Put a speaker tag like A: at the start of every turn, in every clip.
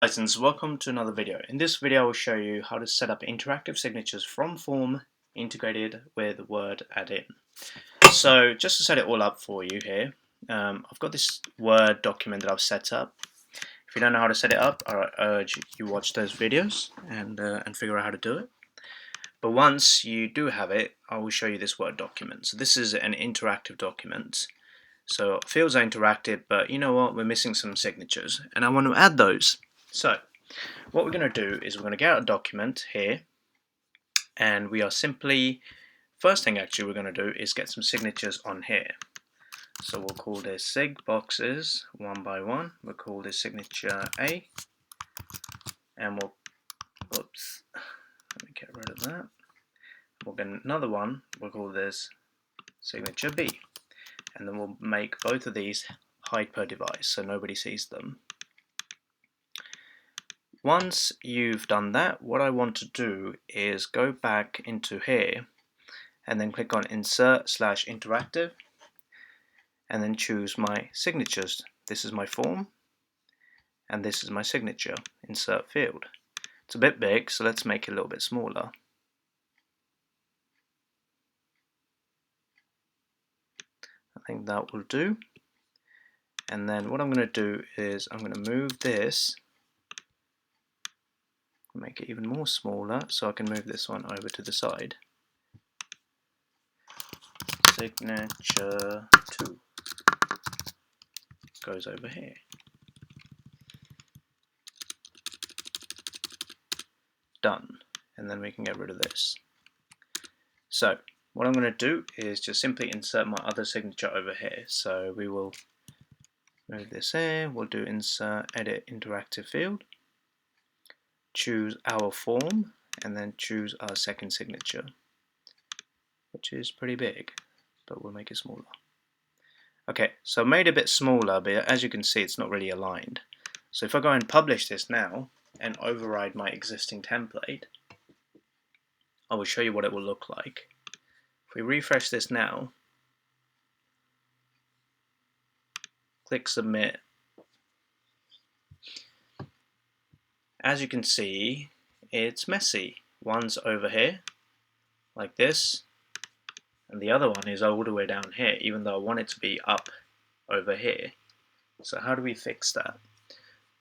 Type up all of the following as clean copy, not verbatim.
A: License, welcome to another video. In this video I will show you how to set up interactive signatures from form integrated with Word add-in. So just to set it all up for you here, I've got this Word document that I've set up. If you don't know how to set it up, I urge you watch those videos and figure out how to do it. But once you do have it, I will show you this Word document. So this is an interactive document. So fields are interactive, but you know what, we're missing some signatures and I want to add those. So what we're going to do is we're going to get a document here, and we are simply, first thing actually we're going to do is get some signatures on here. So we'll call this sig boxes one by one. We'll call this signature A, and we'll, oops, let me get rid of that. We'll get another one, we'll call this signature B, and then we'll make both of these hide per device so nobody sees them. Once you've done that, what I want to do is go back into here and then click on Insert/Interactive and then choose my signatures. This is my form and this is my signature, insert field. It's a bit big, so let's make it a little bit smaller. I think that will do. And then what I'm going to do is I'm going to move this, make it even more smaller so I can move this one over to the side. Signature 2 goes over here. Done. And then we can get rid of this. So what I'm going to do is just simply insert my other signature over here. So we will move this here, we'll do insert edit interactive field, choose our form, and then choose our second signature, which is pretty big, but we'll make it smaller. Okay, so I made it a bit smaller, but as you can see it's not really aligned. So if I go and publish this now and override my existing template, I will show you what it will look like. If we refresh this now, click submit, as you can see it's messy. One's over here like this, and the other one is all the way down here, even though I want it to be up over here. So how do we fix that?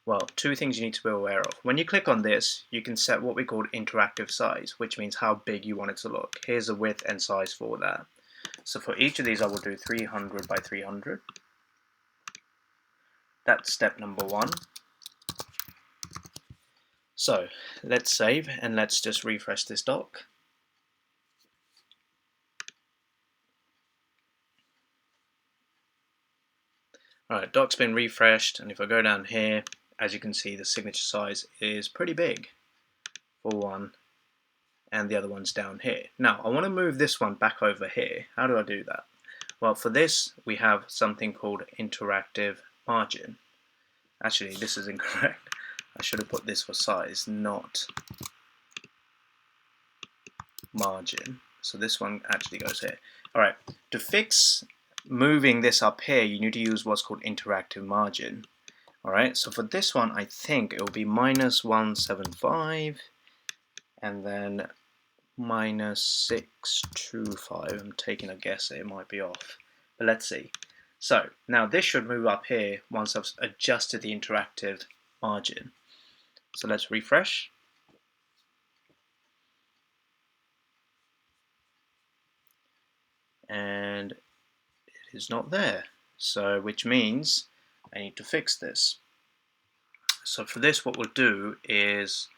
A: Well, two things you need to be aware of. When you click on this, you can set what we call interactive size, which means how big you want it to look. Here's the width and size for that. So for each of these I will do 300 by 300. That's step number one. So let's save and let's just refresh this doc. Alright, doc's been refreshed, and if I go down here, as you can see the signature size is pretty big for one, and the other one's down here. Now I want to move this one back over here. How do I do that? Well, for this we have something called interactive margin. Actually, this is incorrect. I should have put this for size, not margin. So this one actually goes here. Alright, to fix moving this up here, you need to use what's called interactive margin. Alright, so for this one, I think it will be -175 and then -625. I'm taking a guess, it might be off, but let's see. So now this should move up here once I've adjusted the interactive margin. So let's refresh. And it is not there. So which means I need to fix this. So for this what we'll do is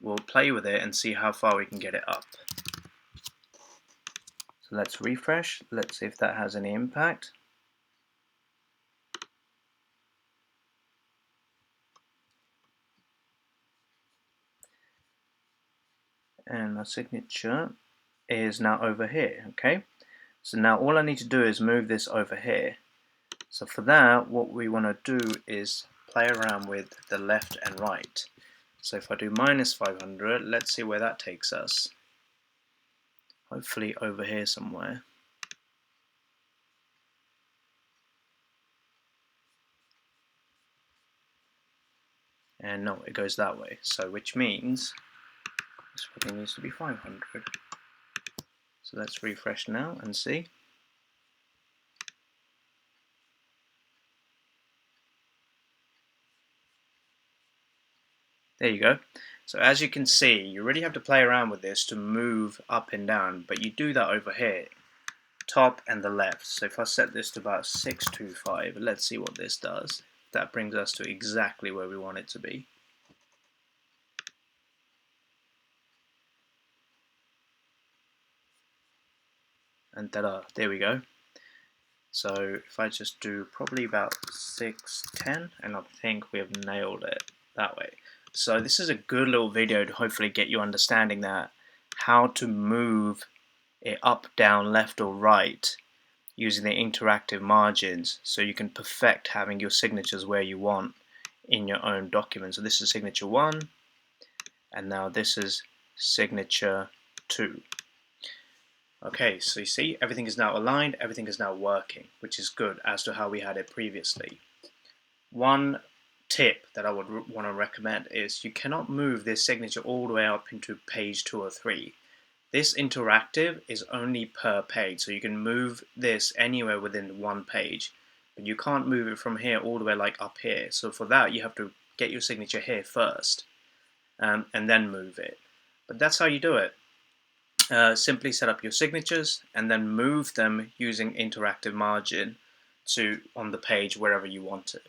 A: we'll play with it and see how far we can get it up. So let's refresh. Let's see if that has any impact. And my signature is now over here, okay? So now all I need to do is move this over here. So for that, what we want to do is play around with the left and right. So if I do -500, let's see where that takes us. Hopefully over here somewhere. and no, it goes that way. So which means this fucking needs to be 500. So let's refresh now and see. There you go. So as you can see, you really have to play around with this to move up and down, but you do that over here, top and the left. So if I set this to about 625, let's see what this does. That brings us to exactly where we want it to be. And ta-da, there we go. So if I just do probably about 610, and I think we have nailed it that way. So this is a good little video to hopefully get you understanding that how to move it up, down, left or right using the interactive margins, so you can perfect having your signatures where you want in your own document. So this is signature 1, and now this is signature 2. Okay, so you see everything is now aligned, everything is now working, which is good as to how we had it previously. One tip that I would want to recommend is you cannot move this signature all the way up into page 2 or 3. This interactive is only per page, so you can move this anywhere within one page, but you can't move it from here all the way like up here. So for that you have to get your signature here first, and then move it. But that's how you do it. Simply set up your signatures and then move them using interactive margin to on the page wherever you want it.